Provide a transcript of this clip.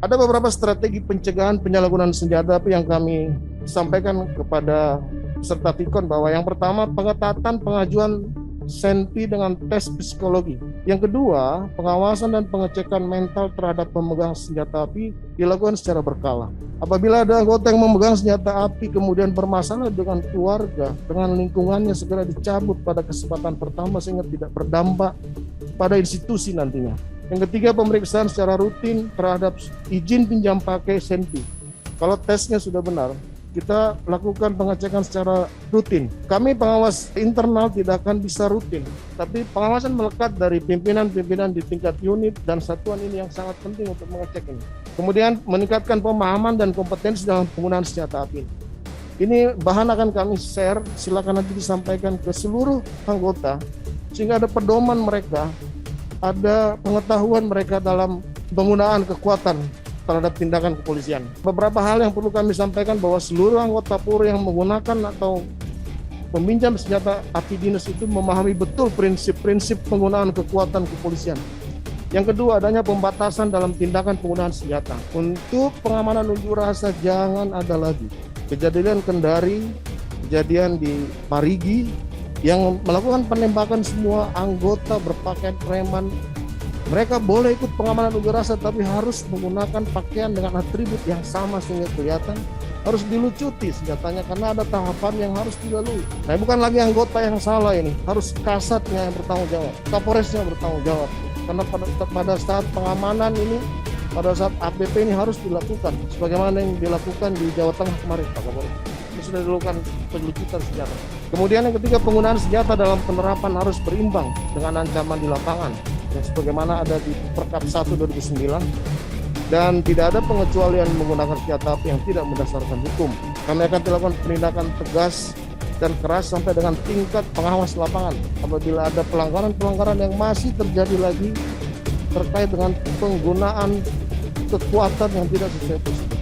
Ada beberapa strategi pencegahan penyalahgunaan senjata api yang kami sampaikan kepada peserta TIKON, bahwa yang pertama pengetatan pengajuan SENPI dengan tes psikologi. Yang kedua, pengawasan dan pengecekan mental terhadap pemegang senjata api dilakukan secara berkala. Apabila ada anggota yang memegang senjata api kemudian bermasalah dengan keluarga, dengan lingkungannya, segera dicabut pada kesempatan pertama sehingga tidak berdampak pada institusi nantinya. Yang ketiga, pemeriksaan secara rutin terhadap izin pinjam pakai SENPI. Kalau tesnya sudah benar, kita lakukan pengecekan secara rutin. Kami pengawas internal tidak akan bisa rutin, tapi pengawasan melekat dari pimpinan-pimpinan di tingkat unit dan satuan ini yang sangat penting untuk mengecek ini. Kemudian meningkatkan pemahaman dan kompetensi dalam penggunaan senjata api. Ini bahan akan kami share, silakan nanti disampaikan ke seluruh anggota, sehingga ada pedoman mereka, ada pengetahuan mereka dalam penggunaan kekuatan terhadap tindakan kepolisian. Beberapa hal yang perlu kami sampaikan, bahwa seluruh anggota Polri yang menggunakan atau meminjam senjata api dinas itu memahami betul prinsip-prinsip penggunaan kekuatan kepolisian. Yang kedua, adanya pembatasan dalam tindakan penggunaan senjata. Untuk pengamanan unjuk rasa jangan ada lagi kejadian Kendari, kejadian di Parigi yang melakukan penembakan semua anggota berpakaian preman. Mereka boleh ikut pengamanan unjuk rasa, tapi harus menggunakan pakaian dengan atribut yang sama sehingga kelihatan, harus dilucuti senjatanya karena ada tahapan yang harus dilalui. Nah, bukan lagi anggota yang salah ini, harus kasatnya yang bertanggung jawab, kapolresnya bertanggung jawab. Karena pada saat pengamanan ini, pada saat APP ini harus dilakukan sebagaimana yang dilakukan di Jawa Tengah kemarin, Pak Kapolres. Ini sudah dilakukan penyelidikan senjata. Kemudian yang ketiga, penggunaan senjata dalam penerapan harus berimbang dengan ancaman di lapangan, yang sebagaimana ada di Perkap 1 2009, dan tidak ada pengecualian menggunakan senjata api yang tidak berdasarkan hukum. Kami akan melakukan penindakan tegas dan keras sampai dengan tingkat pengawas lapangan apabila ada pelanggaran-pelanggaran yang masih terjadi lagi terkait dengan penggunaan kekuatan yang tidak sesuai prosedur.